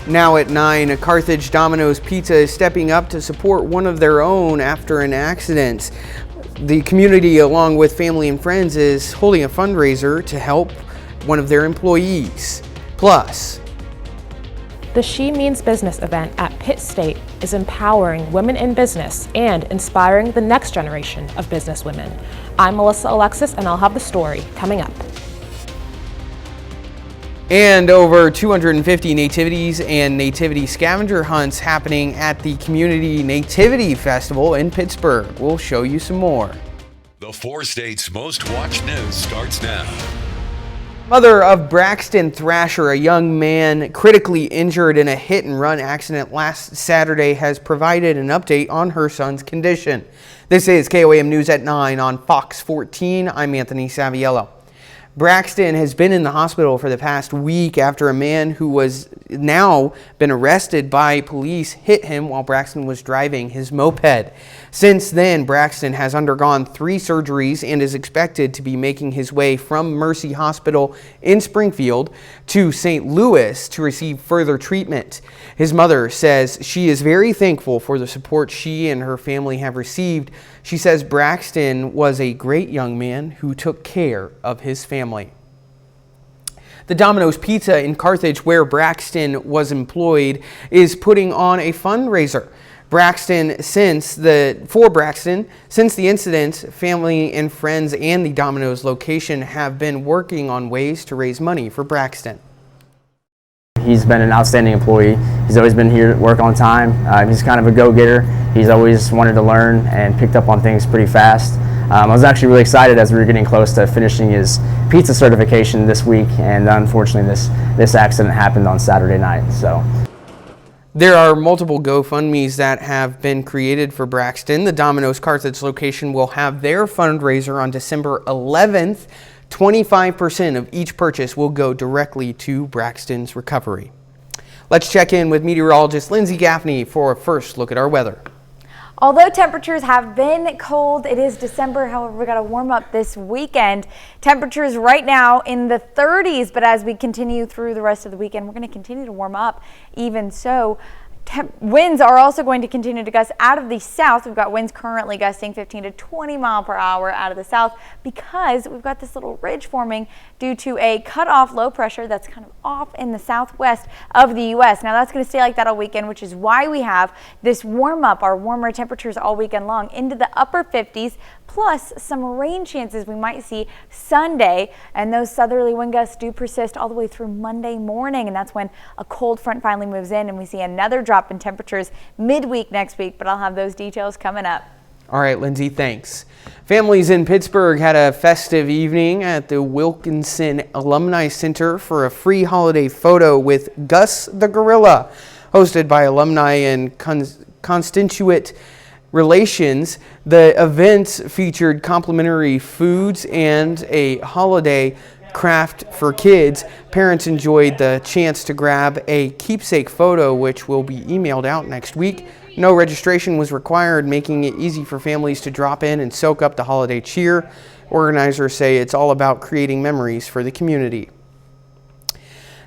Now at 9, Carthage Domino's Pizza is stepping up to support one of their own after an accident. The community, along with family and friends, is holding a fundraiser to help one of their employees. Plus, the She Means Business event at Pitt State is empowering women in business and inspiring the next generation of businesswomen. I'm Melissa Alexis, and I'll have the story coming up. And over 250 nativities and nativity scavenger hunts happening at the Community Nativity Festival in Pittsburgh. We'll show you some more. The 4 states' most watched news starts now. Mother of Braxton Thrasher, a young man critically injured in a hit-and-run accident last Saturday, has provided an update on her son's condition. This is KOAM News at 9 on Fox 14. I'm Anthony Saviello. Braxton has been in the hospital for the past week after a man who was now been arrested by police hit him while Braxton was driving his moped. Since then, Braxton has undergone 3 surgeries and is expected to be making his way from Mercy Hospital in Springfield to St. Louis to receive further treatment. His mother says she is very thankful for the support she and her family have received. She says Braxton was a great young man who took care of his family. The Domino's Pizza in Carthage, where Braxton was employed, is putting on a fundraiser. Since the incident, family and friends and the Domino's location have been working on ways to raise money for Braxton. He's been an outstanding employee. He's always been here to work on time. He's kind of a go-getter. He's always wanted to learn and picked up on things pretty fast. I was actually really excited as we were getting close to finishing his pizza certification this week, and unfortunately this accident happened on Saturday night. So there are multiple GoFundMes that have been created for Braxton. The Domino's Carthage location will have their fundraiser on December 11th. 25% of each purchase will go directly to Braxton's recovery. Let's check in with meteorologist Lindsay Gaffney for a first look at our weather. Although temperatures have been cold, it is December. However, we got to warm up this weekend. Temperatures right now in the 30s, but as we continue through the rest of the weekend, we're going to continue to warm up. Even so, winds are also going to continue to gust out of the south. We've got winds currently gusting 15 to 20 mile per hour out of the south because we've got this little ridge forming due to a cut-off low pressure that's kind of off in the southwest of the U.S. Now that's going to stay like that all weekend, which is why we have this warm-up, our warmer temperatures all weekend long into the upper 50s, plus some rain chances we might see Sunday, and those southerly wind gusts do persist all the way through Monday morning, and that's when a cold front finally moves in and we see another drop in temperatures midweek next week, but I'll have those details coming up. All right, Lindsay, thanks. Families in Pittsburgh had a festive evening at the Wilkinson Alumni Center for a free holiday photo with Gus the Gorilla, hosted by alumni and constituent relations. The event featured complimentary foods and a holiday craft for kids. Parents enjoyed the chance to grab a keepsake photo, which will be emailed out next week. No registration was required, making it easy for families to drop in and soak up the holiday cheer. Organizers say it's all about creating memories for the community.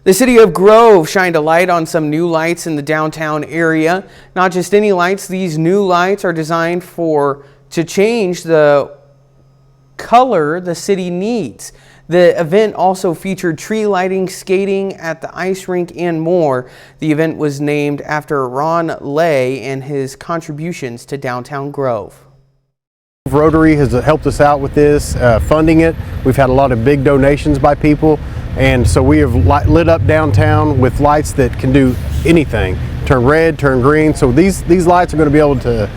The city of Grove shined a light on some new lights in the downtown area. Not just any lights, these new lights are designed to change the color the city needs. The event also featured tree lighting, skating at the ice rink, and more. The event was named after Ron Lay and his contributions to downtown Grove. Rotary has helped us out with this, funding it. We've had a lot of big donations by people, and so we have lit up downtown with lights that can do anything. Turn red, turn green. So these lights are going to be able to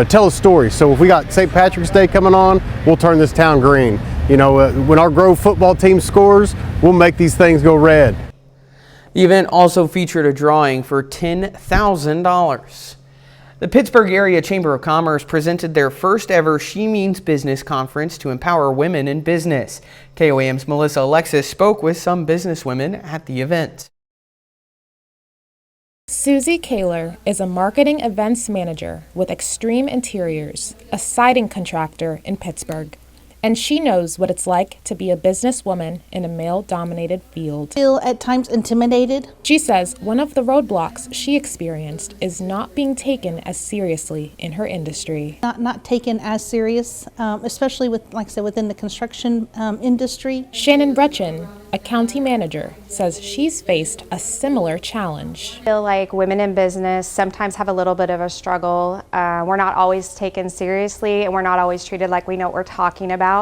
tell a story. So if we got St. Patrick's Day coming on, we'll turn this town green. You know, when our Grove football team scores, we'll make these things go red. The event also featured a drawing for $10,000. The Pittsburgh Area Chamber of Commerce presented their first ever She Means Business conference to empower women in business. KOAM's Melissa Alexis spoke with some businesswomen at the event. Susie Kaler is a marketing events manager with Extreme Interiors, a siding contractor in Pittsburgh. And she knows what it's like to be a businesswoman in a male-dominated field. Feel at times intimidated. She says one of the roadblocks she experienced is not being taken as seriously in her industry. Not taken as serious, especially with, like I said, within the construction industry. Shannon Bretchen, a county manager, says she's faced a similar challenge. I feel like women in business sometimes have a little bit of a struggle. We're not always taken seriously, and we're not always treated like we know what we're talking about.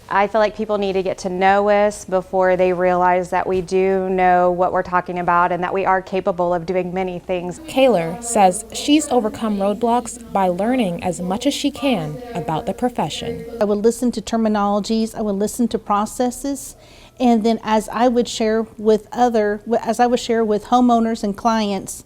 I feel like people need to get to know us before they realize that we do know what we're talking about and that we are capable of doing many things. Kaylor says she's overcome roadblocks by learning as much as she can about the profession. I would listen to terminologies, I would listen to processes, and then as I would share with homeowners and clients,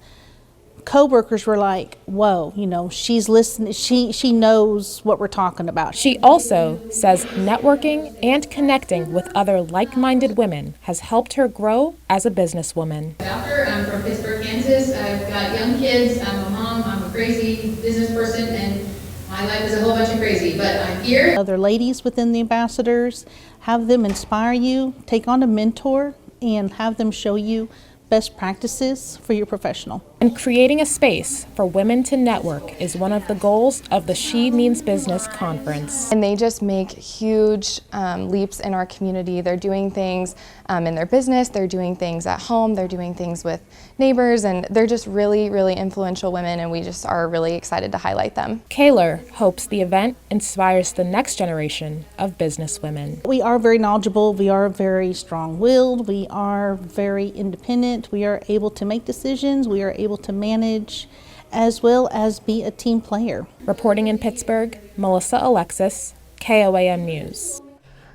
co-workers were like, whoa, she's listening, she knows what we're talking about. She also says networking and connecting with other like-minded women has helped her grow as a businesswoman. I'm from Pittsburgh, Kansas. I've got young kids. I'm a mom. I'm a crazy business person, and my life is a whole bunch of crazy, but I'm here. Other ladies within the ambassadors, have them inspire you, take on a mentor, and have them show you best practices for your professional. And creating a space for women to network is one of the goals of the She Means Business conference. And they just make huge leaps in our community. They're doing things in their business, they're doing things at home, they're doing things with neighbors, and they're just really, really influential women, and we just are really excited to highlight them. Kaylor hopes the event inspires the next generation of business women. We are very knowledgeable, we are very strong-willed, we are very independent, we are able to make decisions, we are able to manage, as well as be a team player. Reporting in Pittsburgh, Melissa Alexis, KOAM News.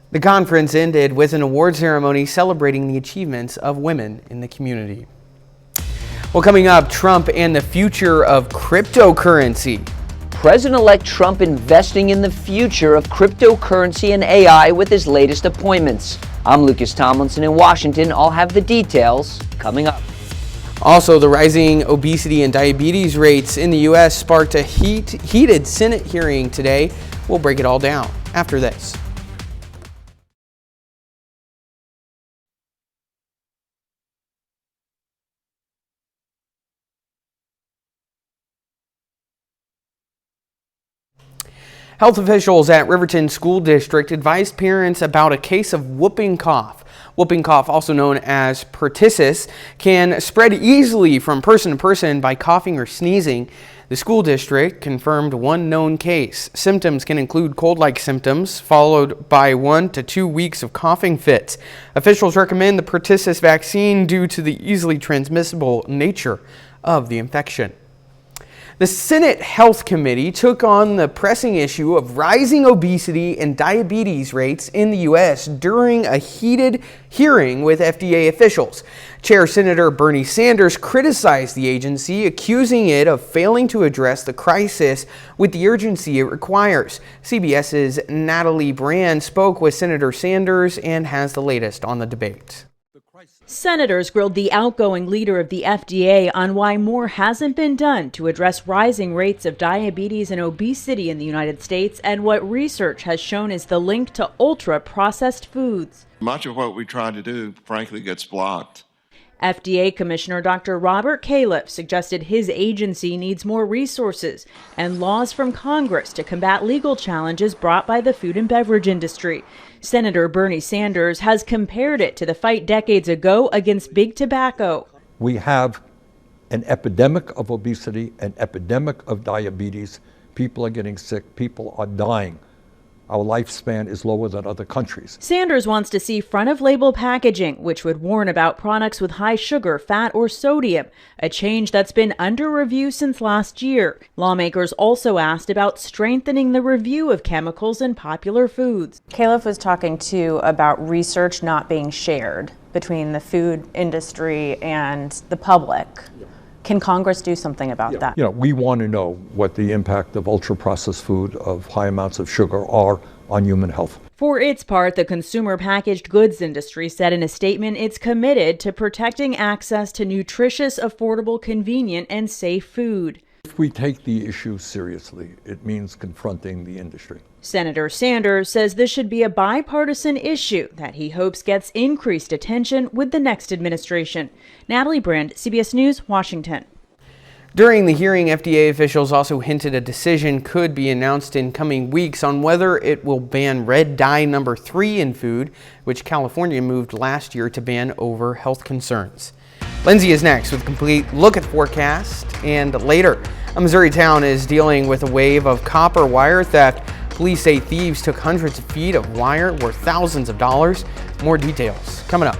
The conference ended with an award ceremony celebrating the achievements of women in the community. Well, coming up, Trump and the future of cryptocurrency. President-elect Trump investing in the future of cryptocurrency and AI with his latest appointments. I'm Lucas Tomlinson in Washington. I'll have the details coming up. Also, the rising obesity and diabetes rates in the U.S. sparked a heated Senate hearing today. We'll break it all down after this. Health officials at Riverton School District advised parents about a case of whooping cough. Whooping cough, also known as pertussis, can spread easily from person to person by coughing or sneezing. The school district confirmed one known case. Symptoms can include cold-like symptoms, followed by 1 to 2 weeks of coughing fits. Officials recommend the pertussis vaccine due to the easily transmissible nature of the infection. The Senate Health Committee took on the pressing issue of rising obesity and diabetes rates in the U.S. during a heated hearing with FDA officials. Chair Senator Bernie Sanders criticized the agency, accusing it of failing to address the crisis with the urgency it requires. CBS's Natalie Brand spoke with Senator Sanders and has the latest on the debate. Senators grilled the outgoing leader of the FDA on why more hasn't been done to address rising rates of diabetes and obesity in the United States and what research has shown is the link to ultra-processed foods. Much of what we try to do, frankly, gets blocked. FDA Commissioner Dr. Robert Califf suggested his agency needs more resources and laws from Congress to combat legal challenges brought by the food and beverage industry. Senator Bernie Sanders has compared it to the fight decades ago against big tobacco. We have an epidemic of obesity, an epidemic of diabetes. People are getting sick, people are dying. Our lifespan is lower than other countries. Sanders wants to see front-of-label packaging, which would warn about products with high sugar, fat, or sodium, a change that's been under review since last year. Lawmakers also asked about strengthening the review of chemicals in popular foods. Califf was talking too about research not being shared between the food industry and the public. Can Congress do something about that? You know, we want to know what the impact of ultra-processed food, of high amounts of sugar are on human health. For its part, the consumer packaged goods industry said in a statement it's committed to protecting access to nutritious, affordable, convenient, and safe food. If we take the issue seriously, it means confronting the industry. Senator Sanders says this should be a bipartisan issue that he hopes gets increased attention with the next administration. Natalie Brand, CBS News, Washington. During the hearing, FDA officials also hinted a decision could be announced in coming weeks on whether it will ban red dye number 3 in food, which California moved last year to ban over health concerns. Lindsay is next with a complete look at the forecast. And later, a Missouri town is dealing with a wave of copper wire theft. Police say thieves took hundreds of feet of wire worth thousands of dollars. More details coming up.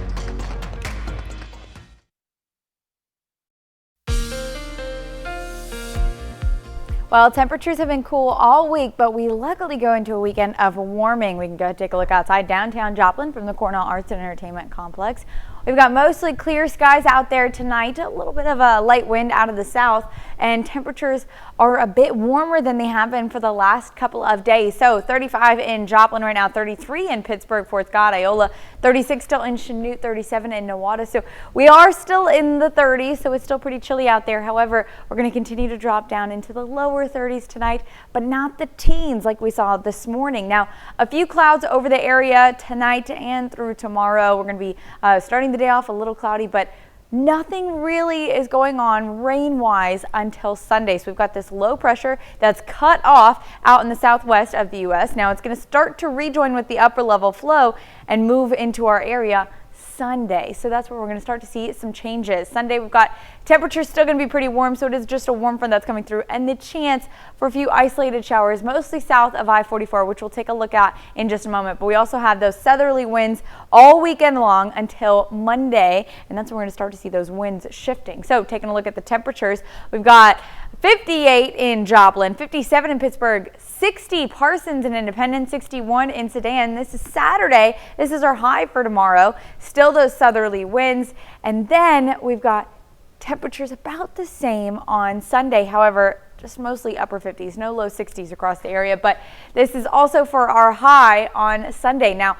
Well, temperatures have been cool all week, but we luckily go into a weekend of warming. We can go take a look outside downtown Joplin from the Cornell Arts and Entertainment Complex. We've got mostly clear skies out there tonight, a little bit of a light wind out of the south, and temperatures are a bit warmer than they have been for the last couple of days. So 35 in Joplin right now, 33 in Pittsburgh, Fort Scott, Iola, 36 still in Chanute, 37 in Nowata. So we are still in the 30s, so it's still pretty chilly out there. However, we're going to continue to drop down into the lower 30s tonight, but not the teens like we saw this morning. Now, a few clouds over the area tonight and through tomorrow. We're going to be starting the day off a little cloudy, but nothing really is going on rain-wise until Sunday. So we've got this low pressure that's cut off out in the southwest of the U.S. Now it's going to start to rejoin with the upper level flow and move into our area Sunday. So that's where we're going to start to see some changes. Sunday, we've got temperatures still going to be pretty warm, so it is just a warm front that's coming through, and the chance for a few isolated showers, mostly south of I-44, which we'll take a look at in just a moment. But we also have those southerly winds all weekend long until Monday, and that's when we're going to start to see those winds shifting. So taking a look at the temperatures, we've got 58 in Joplin, 57 in Pittsburgh, 60 Parsons and Independence, 61 in Sedan. This is Saturday. This is our high for tomorrow. Still those southerly winds. And then we've got temperatures about the same on Sunday. However, just mostly upper 50s, no low 60s across the area. But this is also for our high on Sunday. Now,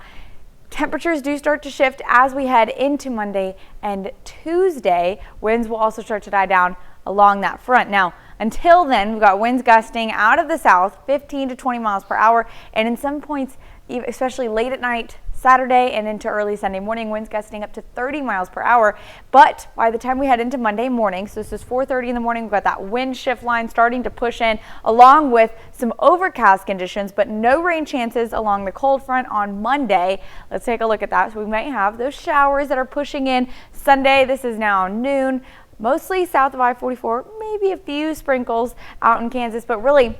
temperatures do start to shift as we head into Monday and Tuesday. Winds will also start to die down along that front. Now, until then, we've got winds gusting out of the south, 15 to 20 miles per hour, and in some points, especially late at night, Saturday and into early Sunday morning, winds gusting up to 30 miles per hour. But by the time we head into Monday morning, so this is 4:30 in the morning, we've got that wind shift line starting to push in, along with some overcast conditions, but no rain chances along the cold front on Monday. Let's take a look at that. So we might have those showers that are pushing in Sunday. This is now noon. Mostly south of I-44, maybe a few sprinkles out in Kansas, but really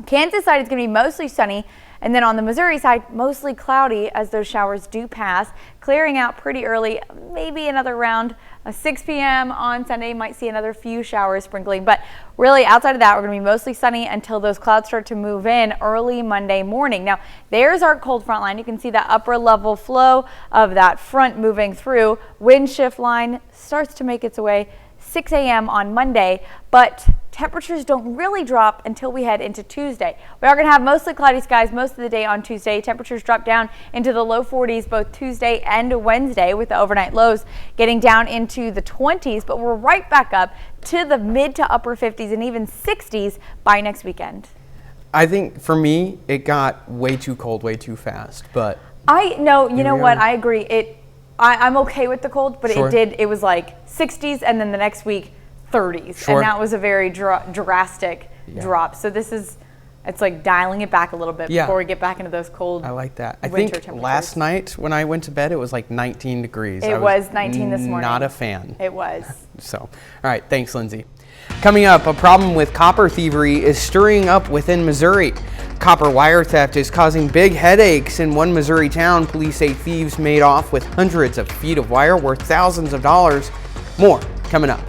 Kansas side is going to be mostly sunny, and then on the Missouri side, mostly cloudy as those showers do pass, clearing out pretty early, maybe another round. 6 p.m. on Sunday, might see another few showers sprinkling, but really outside of that, we're going to be mostly sunny until those clouds start to move in early Monday morning. Now, there's our cold front line. You can see that upper level flow of that front moving through. Wind shift line starts to make its way 6 a.m. on Monday, but temperatures don't really drop until we head into Tuesday. We are going to have mostly cloudy skies most of the day on Tuesday. Temperatures drop down into the low 40s both Tuesday and Wednesday, with the overnight lows getting down into the 20s, but we're right back up to the mid to upper 50s and even 60s by next weekend. I think for me, it got way too cold, way too fast, but you know what, I agree. I'm okay with the cold, but Sure. it was like 60s and then the next week 30s. Sure. And that was a very drastic drop. So it's like dialing it back a little bit before we get back into those cold I like that. I winter think temperatures. last night when I went to bed, it was like 19 degrees. It was 19 this morning. Not a fan. It was. So, all right, thanks, Lindsay. Coming up, a problem with copper thievery is stirring up within Missouri. Copper wire theft is causing big headaches in one Missouri town. Police say thieves made off with hundreds of feet of wire worth thousands of dollars. More coming up.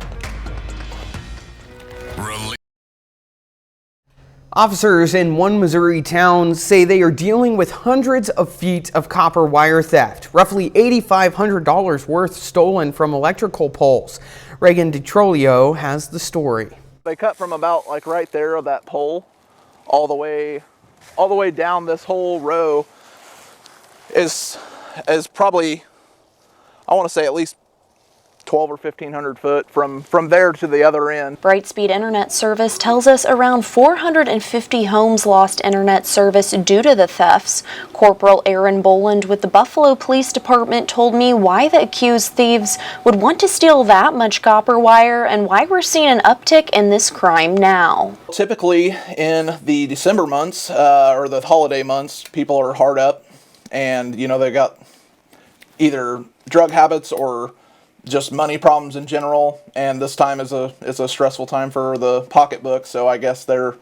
Officers in one Missouri town say they are dealing with hundreds of feet of copper wire theft, roughly $8,500 worth stolen from electrical poles. Reagan DeTrolio has the story. They cut from about like right there of that pole all the way down this whole row is probably, I want to say at least 12 or 1500 foot from there to the other end. Brightspeed Internet Service tells us around 450 homes lost internet service due to the thefts. Corporal Aaron Boland with the Buffalo Police Department told me why the accused thieves would want to steal that much copper wire and why we're seeing an uptick in this crime now. Typically in the December months or the holiday months, people are hard up and they got either drug habits or just money problems in general, and this time is a stressful time for the pocketbook, so I guess they're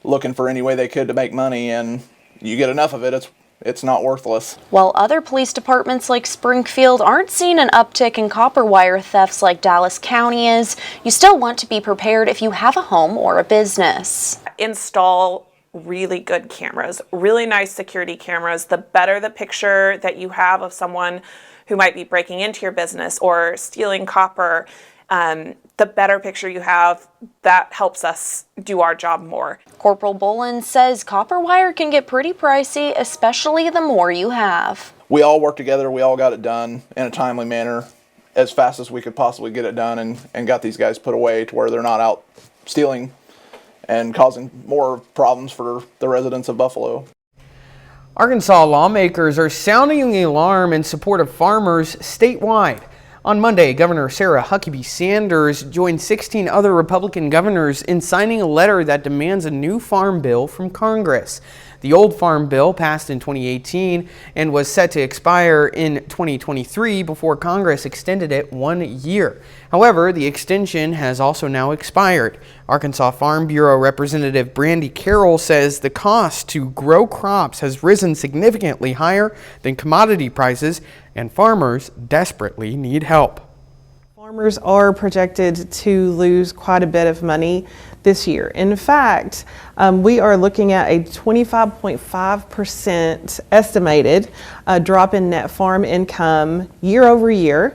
looking for any way they could to make money, and you get enough of it, it's not worthless. While other police departments like Springfield aren't seeing an uptick in copper wire thefts like Dallas County is, you still want to be prepared if you have a home or a business. Install really good cameras, really nice security cameras. The better the picture that you have of someone who might be breaking into your business or stealing copper, the better picture you have, that helps us do our job more. Corporal Boland says copper wire can get pretty pricey, especially the more you have. We all worked together, we all got it done in a timely manner, as fast as we could possibly get it done, and got these guys put away to where they're not out stealing and causing more problems for the residents of Buffalo. Arkansas lawmakers are sounding the alarm in support of farmers statewide. On Monday, Governor Sarah Huckabee Sanders joined 16 other Republican governors in signing a letter that demands a new farm bill from Congress. The old farm bill passed in 2018 and was set to expire in 2023 before Congress extended it 1 year. However, the extension has also now expired. Arkansas Farm Bureau Representative Brandy Carroll says the cost to grow crops has risen significantly higher than commodity prices, and farmers desperately need help. Farmers are projected to lose quite a bit of money this year. In fact, we are looking at a 25.5% estimated drop in net farm income year over year.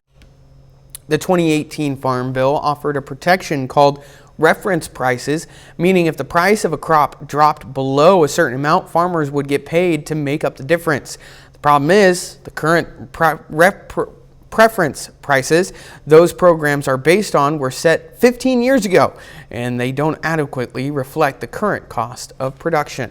The 2018 Farm Bill offered a protection called reference prices, meaning if the price of a crop dropped below a certain amount, farmers would get paid to make up the difference. The problem is the current preference prices those programs are based on were set 15 years ago, and they don't adequately reflect the current cost of production.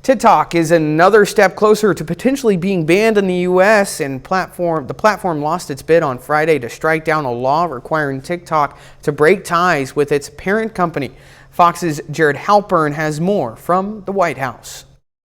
TikTok is another step closer to potentially being banned in the U.S., and the platform lost its bid on Friday to strike down a law requiring TikTok to break ties with its parent company. Fox's Jared Halpern has more from the White House.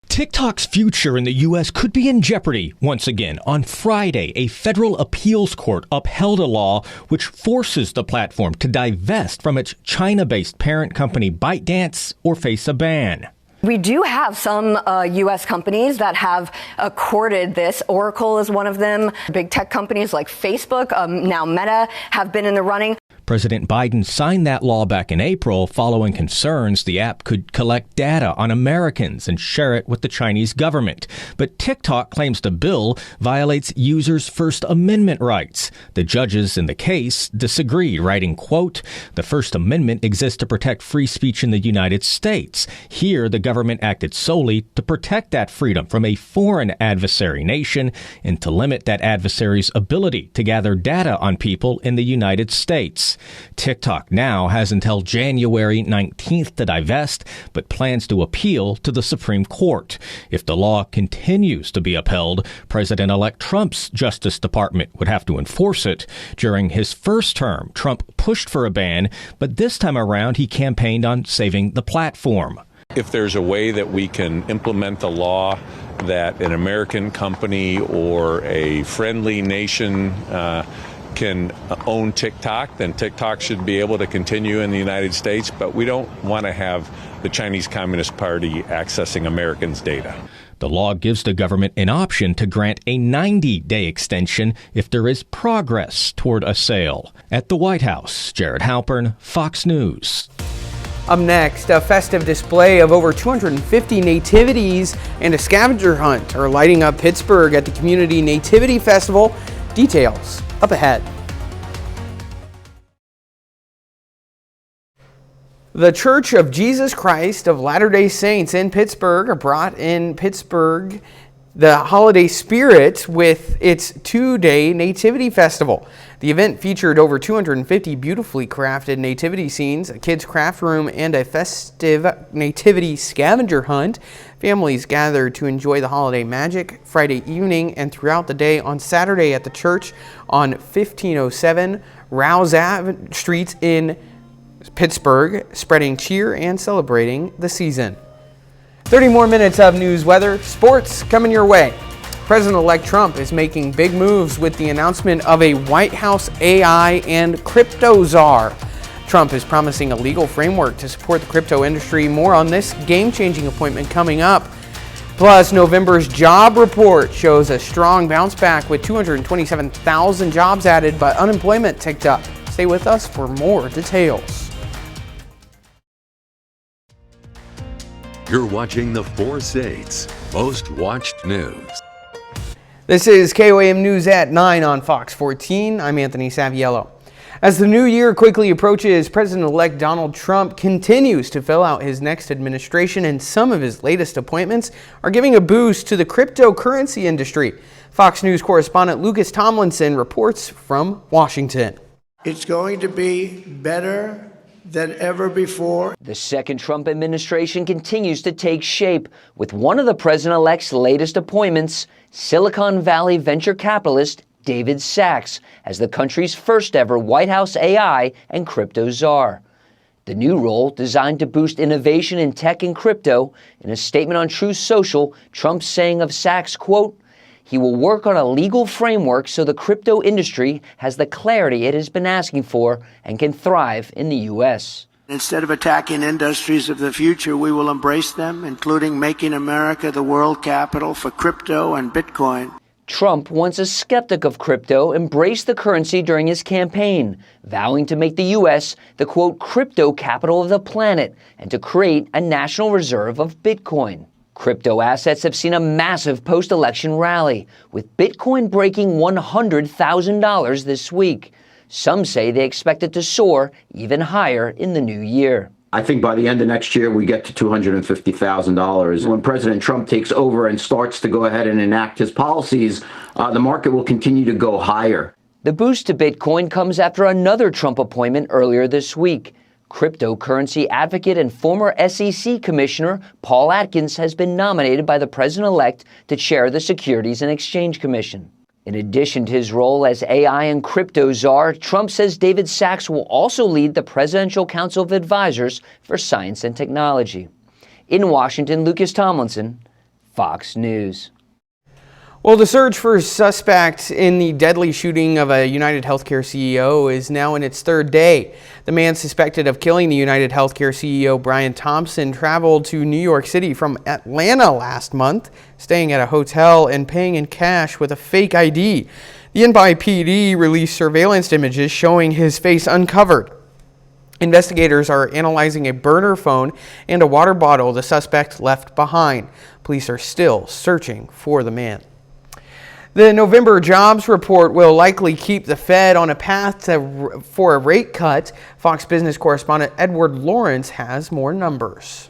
TikTok's future in the U.S. could be in jeopardy once again. On Friday, a federal appeals court upheld a law which forces the platform to divest from its China-based parent company ByteDance or face a ban. We do have some U.S. companies that have courted this. Oracle is one of them. Big tech companies like Facebook, now Meta, have been in the running. President Biden signed that law back in April following concerns the app could collect data on Americans and share it with the Chinese government. But TikTok claims the bill violates users' First Amendment rights. The judges in the case disagreed, writing, quote, "The First Amendment exists to protect free speech in the United States. Here, the government acted solely to protect that freedom from a foreign adversary nation and to limit that adversary's ability to gather data on people in the United States." TikTok now has until January 19th to divest, but plans to appeal to the Supreme Court. If the law continues to be upheld, President-elect Trump's Justice Department would have to enforce it. During his first term, Trump pushed for a ban, but this time around he campaigned on saving the platform. If there's a way that we can implement a law that an American company or a friendly nation can own TikTok, then TikTok should be able to continue in the United States, but we don't want to have the Chinese Communist Party accessing Americans' data. The law gives the government an option to grant a 90-day extension if there is progress toward a sale. At the White House, Jared Halpern, Fox News. Up next, a festive display of over 250 nativities and a scavenger hunt are lighting up Pittsburgh at the Community Nativity Festival. Details up ahead. The Church of Jesus Christ of Latter-day Saints in Pittsburgh, or brought in Pittsburgh the holiday spirit with its 2-day Nativity Festival. The event featured over 250 beautifully crafted nativity scenes, a kids' craft room, and a festive nativity scavenger hunt. Families gathered to enjoy the holiday magic Friday evening and throughout the day on Saturday at the church on 1507 Rouse Street in Pittsburgh, spreading cheer and celebrating the season. 30 more minutes of news, weather, sports coming your way. President-elect Trump is making big moves with the announcement of a White House AI and crypto czar. Trump is promising a legal framework to support the crypto industry. More on this game-changing appointment coming up. Plus, November's job report shows a strong bounce back with 227,000 jobs added, but unemployment ticked up. Stay with us for more details. You're watching the Four States Most Watched News. This is KOAM News at 9 on Fox 14. I'm Anthony Saviello. As the new year quickly approaches, President-elect Donald Trump continues to fill out his next administration, and some of his latest appointments are giving a boost to the cryptocurrency industry. Fox News correspondent Lucas Tomlinson reports from Washington. It's going to be better than ever before. The second Trump administration continues to take shape with one of the president-elect's latest appointments, Silicon Valley venture capitalist David Sacks, as the country's first ever White House AI and crypto czar. The new role, designed to boost innovation in tech and crypto, in a statement on Truth Social, Trump saying of Sacks, quote, "He will work on a legal framework so the crypto industry has the clarity it has been asking for and can thrive in the U.S." Instead of attacking industries of the future, we will embrace them, including making America the world capital for crypto and Bitcoin. Trump, once a skeptic of crypto, embraced the currency during his campaign, vowing to make the U.S. the, quote, crypto capital of the planet and to create a national reserve of Bitcoin. Crypto assets have seen a massive post-election rally, with Bitcoin breaking $100,000 this week. Some say they expect it to soar even higher in the new year. I think by the end of next year, we get to $250,000. When President Trump takes over and starts to go ahead and enact his policies, the market will continue to go higher. The boost to Bitcoin comes after another Trump appointment earlier this week. Cryptocurrency advocate and former SEC Commissioner Paul Atkins has been nominated by the president-elect to chair the Securities and Exchange Commission. In addition to his role as AI and crypto czar, Trump says David Sacks will also lead the Presidential Council of Advisors for Science and Technology. In Washington, Lucas Tomlinson, Fox News. Well, the search for suspects in the deadly shooting of a United Healthcare CEO is now in its third day. The man suspected of killing the United Healthcare CEO, Brian Thompson, traveled to New York City from Atlanta last month, staying at a hotel and paying in cash with a fake ID. The NYPD released surveillance images showing his face uncovered. Investigators are analyzing a burner phone and a water bottle the suspect left behind. Police are still searching for the man. The November jobs report will likely keep the Fed on a path for a rate cut. Fox Business correspondent Edward Lawrence has more numbers.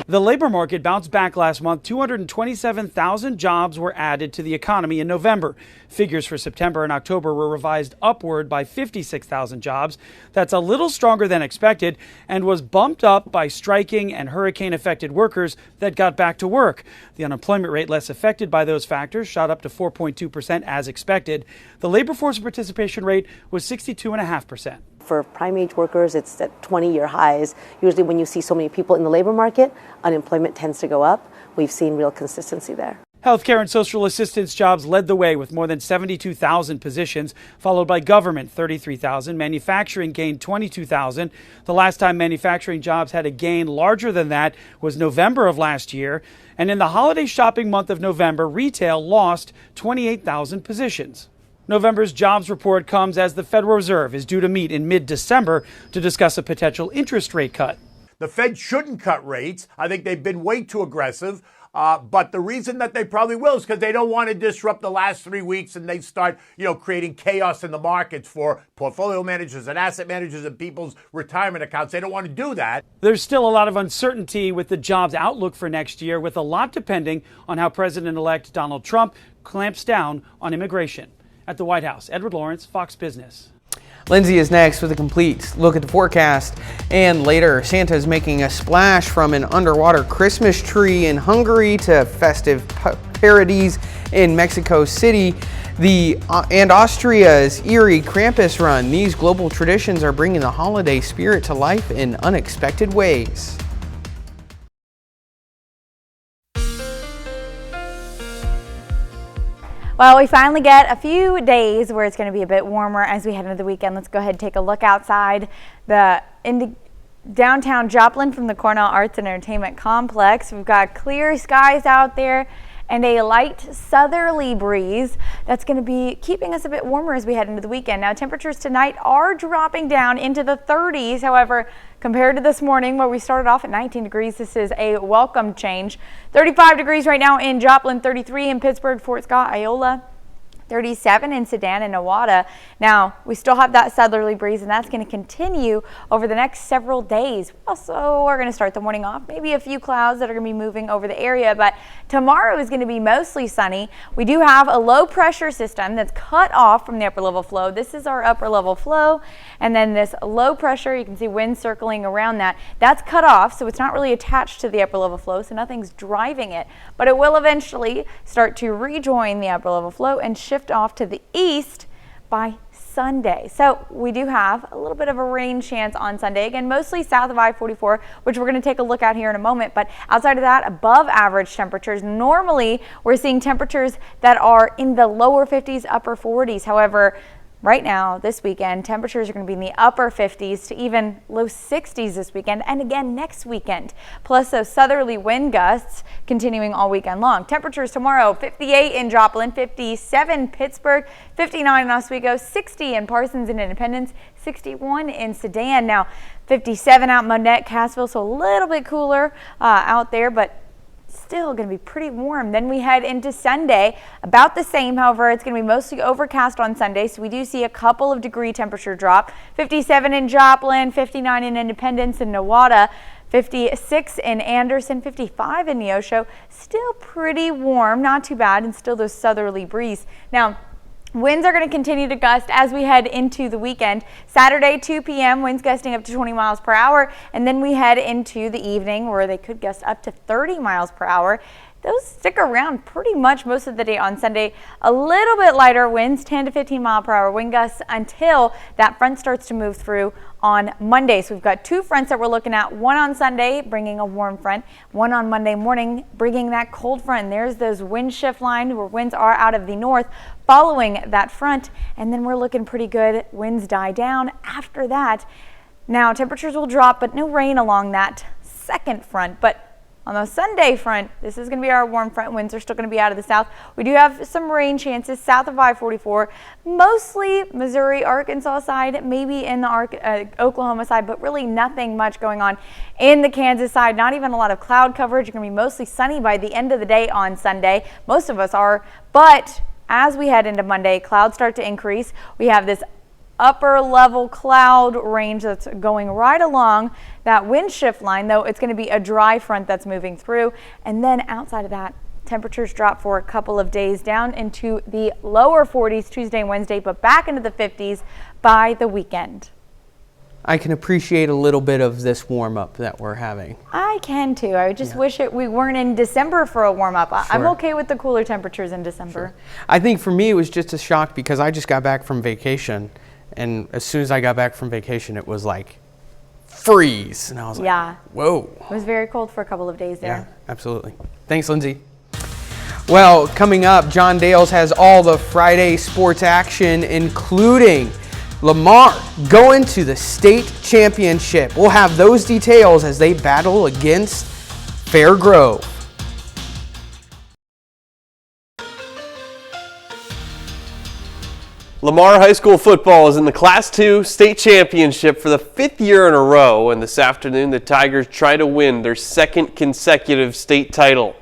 The labor market bounced back last month. 227,000 jobs were added to the economy in November. Figures for September and October were revised upward by 56,000 jobs. That's a little stronger than expected and was bumped up by striking and hurricane-affected workers that got back to work. The unemployment rate, less affected by those factors, shot up to 4.2% as expected. The labor force participation rate was 62.5%. For prime-age workers, it's at 20-year highs. Usually when you see so many people in the labor market, unemployment tends to go up. We've seen real consistency there. Healthcare and social assistance jobs led the way with more than 72,000 positions, followed by government, 33,000. Manufacturing gained 22,000. The last time manufacturing jobs had a gain larger than that was November of last year. And in the holiday shopping month of November, retail lost 28,000 positions. November's jobs report comes as the Federal Reserve is due to meet in mid-December to discuss a potential interest rate cut. The Fed shouldn't cut rates. I think they've been way too aggressive. But the reason that they probably will is because they don't want to disrupt the last 3 weeks and they start, creating chaos in the markets for portfolio managers and asset managers and people's retirement accounts. They don't want to do that. There's still a lot of uncertainty with the jobs outlook for next year, with a lot depending on how President-elect Donald Trump clamps down on immigration. At the White House, Edward Lawrence, Fox Business. Lindsay is next with a complete look at the forecast. And later, Santa is making a splash from an underwater Christmas tree in Hungary to festive parodies in Mexico City. And Austria's eerie Krampus run. These global traditions are bringing the holiday spirit to life in unexpected ways. Well, we finally get a few days where it's going to be a bit warmer as we head into the weekend. Let's go ahead and take a look outside in downtown Joplin from the Cornell Arts and Entertainment Complex. We've got clear skies out there and a light southerly breeze that's going to be keeping us a bit warmer as we head into the weekend. Now, temperatures tonight are dropping down into the 30s. However, compared to this morning where we started off at 19 degrees, this is a welcome change. 35 degrees right now in Joplin, 33 in Pittsburgh, Fort Scott, Iola, 37 in Sedan and Nowata. Now, we still have that southerly breeze, and that's going to continue over the next several days. Also, we're going to start the morning off, maybe a few clouds that are going to be moving over the area, but tomorrow is going to be mostly sunny. We do have a low pressure system that's cut off from the upper level flow. This is our upper level flow, and then this low pressure, you can see wind circling around that. That's cut off, so it's not really attached to the upper level flow, so nothing's driving it, but it will eventually start to rejoin the upper level flow and shift off to the east by Sunday. So we do have a little bit of a rain chance on Sunday. Again, mostly south of I-44, which we're going to take a look at here in a moment. But outside of that, above average temperatures. Normally, we're seeing temperatures that are in the lower 50s, upper 40s. However, right now, this weekend, temperatures are going to be in the upper 50s to even low 60s this weekend, and again next weekend. Plus those southerly wind gusts continuing all weekend long. Temperatures tomorrow, 58 in Joplin, 57 Pittsburgh, 59 in Oswego, 60 in Parsons and Independence, 61 in Sedan. Now, 57 out in Monette, Cassville, so a little bit cooler out there, but still going to be pretty warm. Then we head into Sunday, about the same. However, it's going to be mostly overcast on Sunday, so we do see a couple of degree temperature drop. 57 in Joplin, 59 in Independence and Nowata, 56 in Anderson, 55 in Neosho. Still pretty warm, not too bad, and still those southerly breeze. Now, winds are going to continue to gust as we head into the weekend. Saturday, 2 p.m., winds gusting up to 20 miles per hour. And then we head into the evening where they could gust up to 30 miles per hour. Those stick around pretty much most of the day on Sunday. A little bit lighter winds, 10 to 15 mile per hour wind gusts until that front starts to move through on Monday. So we've got two fronts that we're looking at. One on Sunday, bringing a warm front. One on Monday morning, bringing that cold front. And there's those wind shift lines where winds are out of the north following that front. And then we're looking pretty good. Winds die down after that. Now temperatures will drop, but no rain along that second front. But on the Sunday front, this is going to be our warm front. Winds are still going to be out of the south. We do have some rain chances south of I-44, mostly Missouri, Arkansas side, maybe in the Oklahoma side, but really nothing much going on in the Kansas side. Not even a lot of cloud coverage. It's going to be mostly sunny by the end of the day on Sunday. Most of us are, but as we head into Monday, clouds start to increase. We have this upper level cloud range that's going right along that wind shift line, though it's going to be a dry front that's moving through. And then outside of that, temperatures drop for a couple of days down into the lower 40s Tuesday and Wednesday, but back into the 50s by the weekend. I can appreciate a little bit of this warm up that we're having. I can too. I just wish we weren't in December for a warm up. I'm okay with the cooler temperatures in December. I think for me it was just a shock because I just got back from vacation. And as soon as I got back from vacation, it was like freeze. And I was like, whoa. It was very cold for a couple of days there. Yeah, absolutely. Thanks, Lindsay. Well, coming up, John Dales has all the Friday sports action, including Lamar going to the state championship. We'll have those details as they battle against Fairgrove. Lamar High School football is in the Class II state championship for the 5th year in a row, and this afternoon the Tigers try to win their 2nd consecutive state title.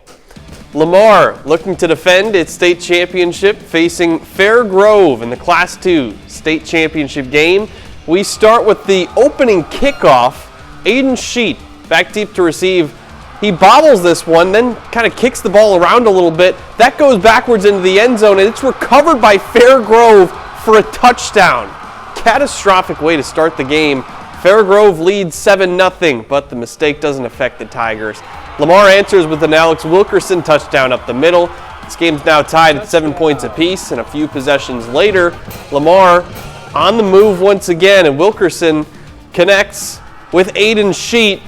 Lamar looking to defend its state championship, facing Fair Grove in the Class 2 state championship game. We start with the opening kickoff. Aiden Sheet back deep to receive. He bobbles this one, then kind of kicks the ball around a little bit. That goes backwards into the end zone, and it's recovered by Fair Grove for a touchdown. Catastrophic way to start the game. Fair Grove leads 7-0, but the mistake doesn't affect the Tigers. Lamar answers with an Alex Wilkerson touchdown up the middle. This game's now tied at 7 points apiece, and a few possessions later, Lamar on the move once again, and Wilkerson connects with Aiden Sheet.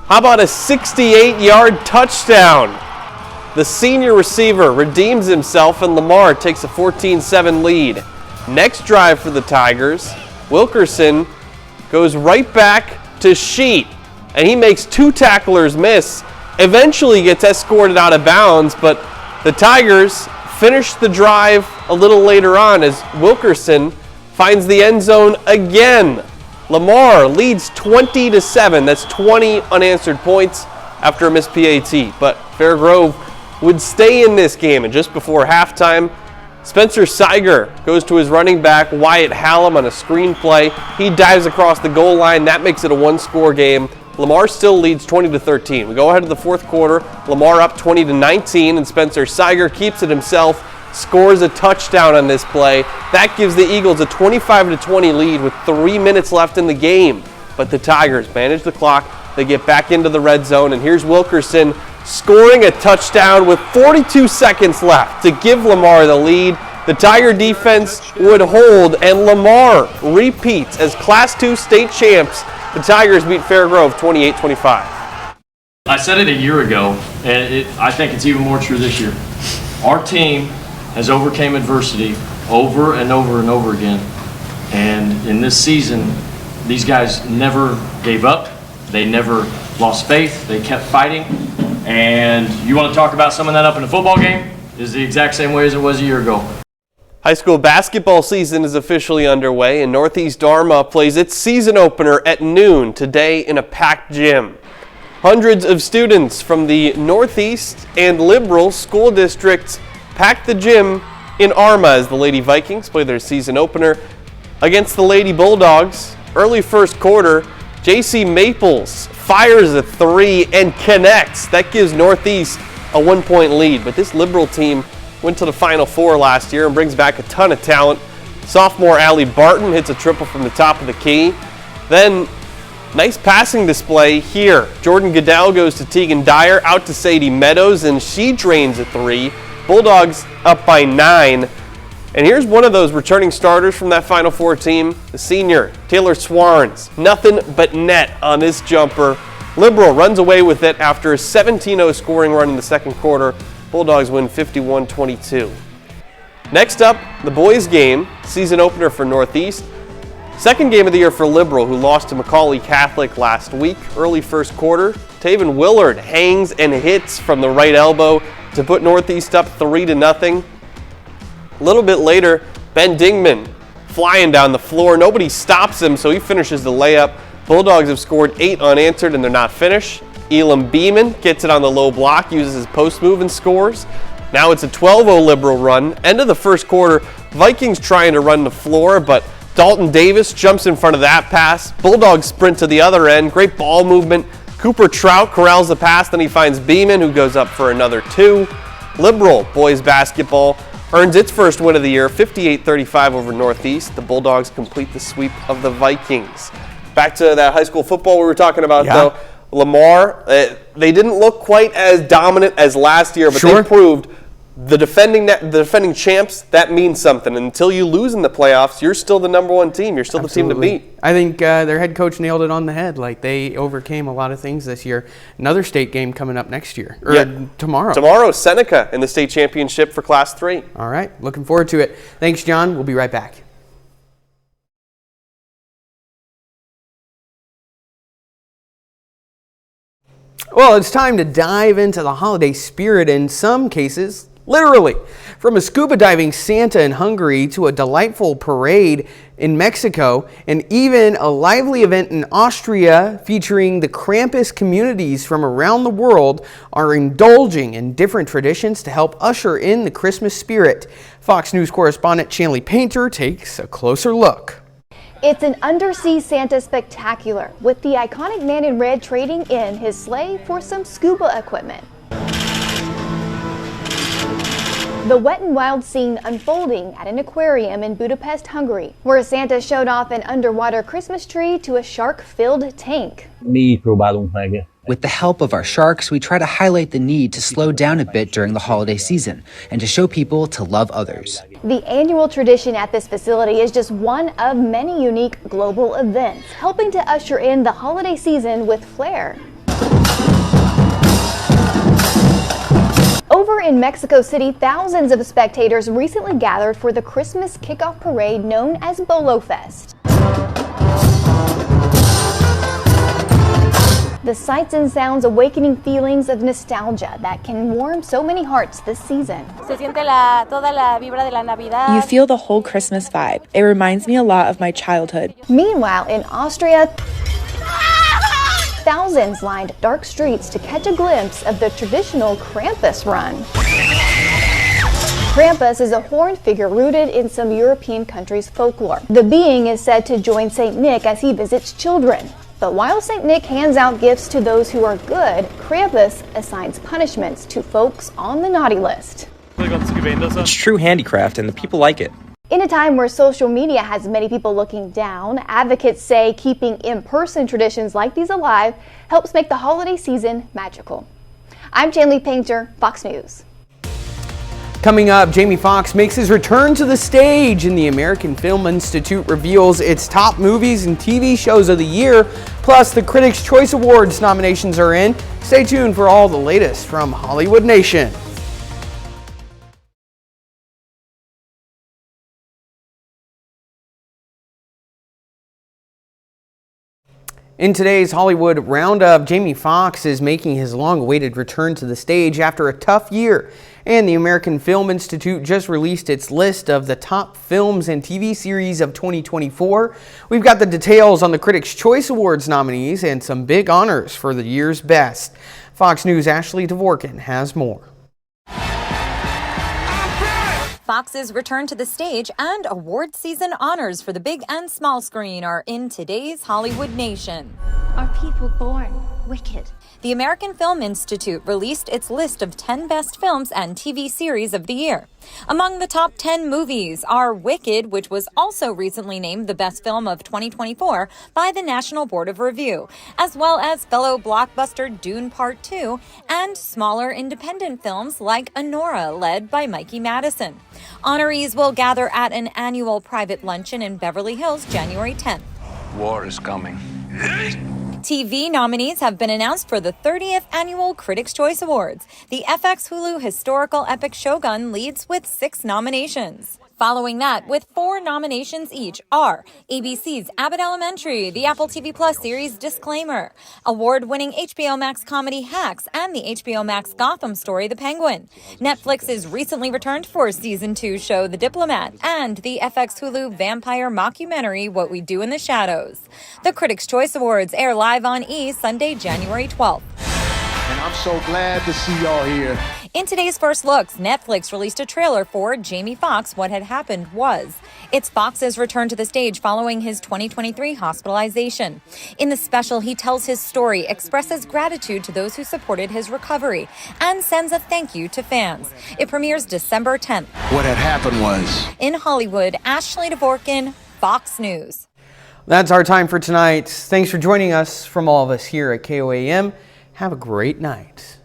How about a 68-yard touchdown? The senior receiver redeems himself, and Lamar takes a 14-7 lead. Next drive for the Tigers, Wilkerson goes right back to Sheet, and he makes 2 tacklers miss. Eventually gets escorted out of bounds, but the Tigers finish the drive a little later on as Wilkerson finds the end zone again. Lamar leads 20-7. That's 20 unanswered points after a missed PAT. But Fair Grove would stay in this game, and just before halftime, Spencer Seiger goes to his running back, Wyatt Hallam, on a screen play. He dives across the goal line. That makes it a one-score game. Lamar still leads 20-13. We go ahead to the fourth quarter. Lamar up 20-19, and Spencer Seiger keeps it himself, scores a touchdown on this play. That gives the Eagles a 25-20 lead with 3 minutes left in the game. But the Tigers manage the clock. They get back into the red zone, and here's Wilkerson scoring a touchdown with 42 seconds left to give Lamar the lead. The Tiger defense would hold, and Lamar repeats as Class 2 state champs. The Tigers beat Fair Grove 28-25. I said it a year ago, and I think it's even more true this year. Our team has overcame adversity over and over and over again. And in this season, these guys never gave up. They never lost faith. They kept fighting. And you want to talk about summing that up in a football game? Is the exact same way as it was a year ago. High school basketball season is officially underway, and Northeast Dharma plays its season opener at noon today in a packed gym. Hundreds of students from the Northeast and Liberal school districts packed the gym in Arma as the Lady Vikings play their season opener against the Lady Bulldogs. Early first quarter, JC Maples fires a 3 and connects. That gives Northeast a 1-point lead, but this Liberal team went to the Final Four last year and brings back a ton of talent. Sophomore Allie Barton hits a triple from the top of the key. Then, nice passing display here. Jordan Goodell goes to Tegan Dyer, out to Sadie Meadows, and she drains a 3. Bulldogs up by 9. And here's one of those returning starters from that Final Four team, the senior, Taylor Swarns. Nothing but net on this jumper. Liberal runs away with it after a 17-0 scoring run in the second quarter. Bulldogs win 51-22. Next up, the boys game, season opener for Northeast. Second game of the year for Liberal, who lost to Macaulay Catholic last week. Early first quarter, Taven Willard hangs and hits from the right elbow to put Northeast up 3-0. A little bit later, Ben Dingman flying down the floor. Nobody stops him, so he finishes the layup. Bulldogs have scored 8 unanswered, and they're not finished. Elam Beeman gets it on the low block, uses his post move and scores. Now it's a 12-0 Liberal run. End of the first quarter, Vikings trying to run the floor, but Dalton Davis jumps in front of that pass. Bulldogs sprint to the other end. Great ball movement. Cooper Trout corrals the pass, then he finds Beeman, who goes up for another 2. Liberal boys basketball earns its first win of the year, 58-35 over Northeast. The Bulldogs complete the sweep of the Vikings. Back to that high school football we were talking about, though. Lamar, they didn't look quite as dominant as last year, but they proved the defending champs, that means something. And until you lose in the playoffs, you're still the number 1 team. You're still the team to beat. I think their head coach nailed it on the head. Like, they overcame a lot of things this year. Another state game coming up next year, or tomorrow. Tomorrow, Seneca in the state championship for Class 3. All right, looking forward to it. Thanks, John. We'll be right back. Well, it's time to dive into the holiday spirit. In some cases, Literally. From a scuba diving Santa in Hungary to a delightful parade in Mexico, and even a lively event in Austria featuring the Krampus communities from around the world are indulging in different traditions to help usher in the Christmas spirit. Fox News correspondent Shanley Painter takes a closer look. It's an undersea Santa spectacular, with the iconic man in red trading in his sleigh for some scuba equipment. The wet and wild scene unfolding at an aquarium in Budapest, Hungary, where Santa showed off an underwater Christmas tree to a shark-filled tank. With the help of our sharks, we try to highlight the need to slow down a bit during the holiday season and to show people to love others. The annual tradition at this facility is just one of many unique global events, helping to usher in the holiday season with flair. Over in Mexico City, thousands of spectators recently gathered for the Christmas kickoff parade known as Bolo Fest. The sights and sounds awakening feelings of nostalgia that can warm so many hearts this season. You feel the whole Christmas vibe. It reminds me a lot of my childhood. Meanwhile, in Austria, thousands lined dark streets to catch a glimpse of the traditional Krampus run. Krampus is a horned figure rooted in some European countries' folklore. The being is said to join St. Nick as he visits children. But while St. Nick hands out gifts to those who are good, Krampus assigns punishments to folks on the naughty list. It's true handicraft and the people like it. In a time where social media has many people looking down, advocates say keeping in-person traditions like these alive helps make the holiday season magical. I'm Shanley Painter, Fox News. Coming up, Jamie Foxx makes his return to the stage, and the American Film Institute reveals its top movies and TV shows of the year. Plus, the Critics' Choice Awards nominations are in. Stay tuned for all the latest from Hollywood Nation. In today's Hollywood Roundup, Jamie Foxx is making his long-awaited return to the stage after a tough year, and the American Film Institute just released its list of the top films and TV series of 2024. We've got the details on the Critics' Choice Awards nominees and some big honors for the year's best. Fox News' Ashley Dvorkin has more. Fox's return to the stage and award season honors for the big and small screen are in today's Hollywood Nation. Are people born wicked? The American Film Institute released its list of 10 best films and TV series of the year. Among the top 10 movies are Wicked, which was also recently named the best film of 2024 by the National Board of Review, as well as fellow blockbuster Dune Part 2 and smaller independent films like Anora, led by Mikey Madison. Honorees will gather at an annual private luncheon in Beverly Hills January 10th. War is coming. TV nominees have been announced for the 30th Annual Critics' Choice Awards. The FX Hulu historical epic Shogun leads with 6 nominations. Following that, with 4 nominations each, are ABC's Abbott Elementary, the Apple TV Plus series Disclaimer, award-winning HBO Max comedy Hacks, and the HBO Max Gotham story The Penguin. Netflix's recently returned for Season 2 show The Diplomat, and the FX Hulu vampire mockumentary What We Do in the Shadows. The Critics' Choice Awards air live on E! Sunday, January 12th. And I'm so glad to see y'all here. In today's First Looks, Netflix released a trailer for Jamie Foxx, What Had Happened Was. It's Foxx's return to the stage following his 2023 hospitalization. In the special, he tells his story, expresses gratitude to those who supported his recovery, and sends a thank you to fans. It premieres December 10th. What had happened was... In Hollywood, Ashley Dvorkin, Fox News. That's our time for tonight. Thanks for joining us from all of us here at KOAM. Have a great night.